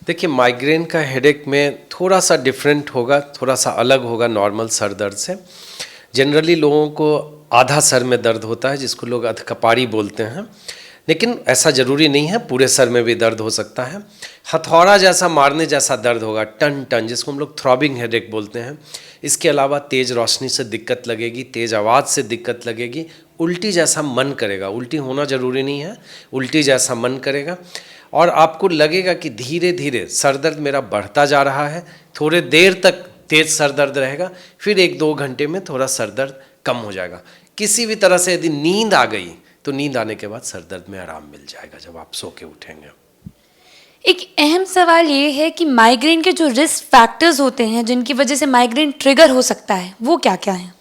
देखिए, माइग्रेन का हेडेक में थोड़ा सा डिफरेंट होगा, थोड़ा सा अलग होगा नॉर्मल सर दर्द से। जनरली लोगों को आधा सर में दर्द होता है, जिसको लोग अधकपारी बोलते हैं, लेकिन ऐसा ज़रूरी नहीं है, पूरे सर में भी दर्द हो सकता है। हथौड़ा जैसा मारने जैसा दर्द होगा, टन टन, जिसको हम लोग थ्रॉबिंग हेडेक बोलते हैं। इसके अलावा तेज़ रोशनी से दिक्कत लगेगी, तेज़ आवाज़ से दिक्कत लगेगी, उल्टी जैसा मन करेगा, उल्टी होना ज़रूरी नहीं है, उल्टी जैसा मन करेगा, और आपको लगेगा कि धीरे धीरे सर दर्द मेरा बढ़ता जा रहा है। थोड़े देर तक तेज़ सर दर्द रहेगा, फिर 1-2 घंटे में थोड़ा सर दर्द कम हो जाएगा। किसी भी तरह से यदि नींद आ गई तो नींद आने के बाद सर दर्द में आराम मिल जाएगा जब आप सो के उठेंगे। एक अहम सवाल ये है कि माइग्रेन के जो रिस्क फैक्टर्स होते हैं जिनकी वजह से माइग्रेन ट्रिगर हो सकता है, वो क्या क्या हैं?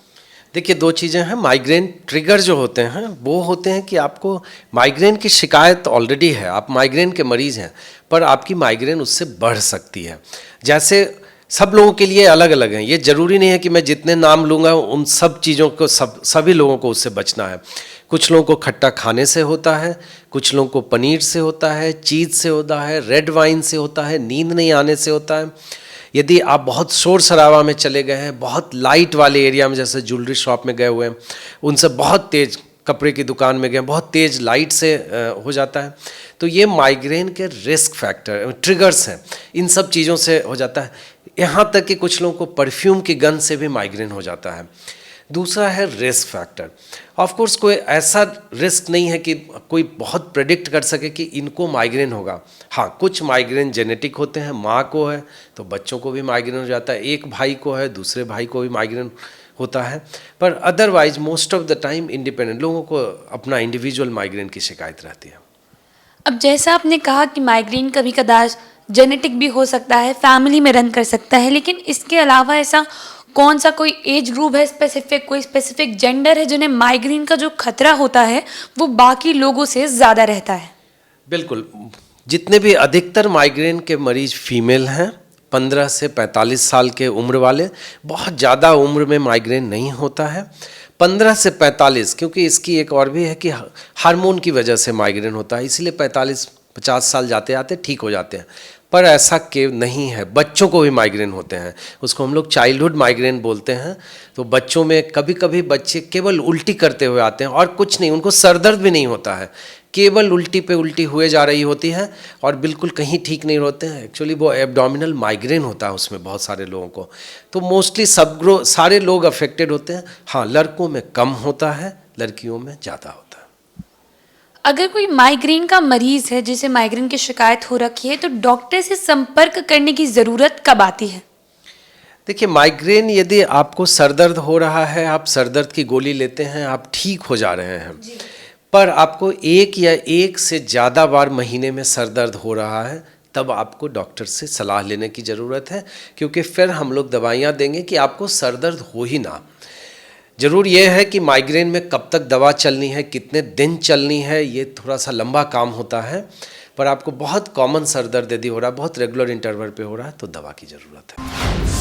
देखिए, 2 चीज़ें हैं। माइग्रेन ट्रिगर जो होते हैं वो होते हैं कि आपको माइग्रेन की शिकायत ऑलरेडी है, आप माइग्रेन के मरीज़ हैं, पर आपकी माइग्रेन उससे बढ़ सकती है। जैसे सब लोगों के लिए अलग अलग हैं, ये ज़रूरी नहीं है कि मैं जितने नाम लूँगा उन सब चीज़ों को सभी लोगों को उससे बचना है। कुछ लोगों को खट्टा खाने से होता है, कुछ लोगों को पनीर से होता है, चीज़ से होता है, रेड वाइन से होता है, नींद नहीं आने से होता है। यदि आप बहुत शोर शराबा में चले गए हैं, बहुत लाइट वाले एरिया में, जैसे ज्वेलरी शॉप में गए हुए हैं, उनसे बहुत तेज़ कपड़े की दुकान में गए, बहुत तेज़ लाइट से हो जाता है, तो ये माइग्रेन के रिस्क फैक्टर ट्रिगर्स हैं। इन सब चीज़ों से हो जाता है। यहाँ तक कि कुछ लोगों को परफ्यूम की गंध से भी माइग्रेन हो जाता है। दूसरा है रिस्क फैक्टर। ऑफ कोर्स कोई ऐसा रिस्क नहीं है कि कोई बहुत प्रेडिक्ट कर सके कि इनको माइग्रेन होगा। हाँ, कुछ माइग्रेन जेनेटिक होते हैं, माँ को है तो बच्चों को भी माइग्रेन हो जाता है, एक भाई को है दूसरे भाई को भी माइग्रेन होता है, पर otherwise most of the time independent लोगों को अपना इंडिविजुअल माइग्रेन की शिकायत रहती है। अब जैसा आपने कहा कि माइग्रेन कभी कदार जेनेटिक भी हो सकता है, फैमिली में रन कर सकता है, लेकिन इसके अलावा ऐसा कौन सा कोई एज ग्रुप है स्पेसिफिक, कोई स्पेसिफिक जेंडर है जिन्हें माइग्रेन का जो खतरा होता है वो बाकी लोगों से ज़्यादा रहता है? बिल्कुल, जितने भी अधिकतर माइग्रेन के मरीज फीमेल हैं, 15 से 45 साल के उम्र वाले। बहुत ज़्यादा उम्र में माइग्रेन नहीं होता है। 15 से 45, क्योंकि इसकी एक और भी है कि हार्मोन की वजह से माइग्रेन होता है, इसलिए 45-50 साल जाते जाते ठीक हो जाते हैं। पर ऐसा के नहीं है, बच्चों को भी माइग्रेन होते हैं, उसको हम लोग चाइल्डहुड माइग्रेन बोलते हैं। तो बच्चों में कभी कभी बच्चे केवल उल्टी करते हुए आते हैं और कुछ नहीं, उनको सर दर्द भी नहीं होता है, केवल उल्टी पे उल्टी हुए जा रही होती है और बिल्कुल कहीं ठीक नहीं होते हैं। एक्चुअली वो एब्डोमिनल माइग्रेन होता है उसमें बहुत सारे लोगों को। तो मोस्टली सारे लोग अफेक्टेड होते हैं। हाँ, लड़कों में कम होता है, लड़कियों में ज़्यादा होता है। अगर कोई माइग्रेन का मरीज है जिसे माइग्रेन की शिकायत हो रखी है तो डॉक्टर से संपर्क करने की ज़रूरत कब आती है? देखिए, माइग्रेन यदि आपको सर दर्द हो रहा है, आप सर दर्द की गोली लेते हैं, आप ठीक हो जा रहे हैं, पर आपको एक या एक से ज़्यादा बार महीने में सर दर्द हो रहा है, तब आपको डॉक्टर से सलाह लेने की ज़रूरत है, क्योंकि फिर हम लोग दवाइयाँ देंगे कि आपको सर दर्द हो ही ना। ज़रूर ये है कि माइग्रेन में कब तक दवा चलनी है, कितने दिन चलनी है, ये थोड़ा सा लंबा काम होता है, पर आपको बहुत कॉमन सर दर्द यदि हो रहा है, बहुत रेगुलर इंटरवल पे हो रहा है, तो दवा की ज़रूरत है।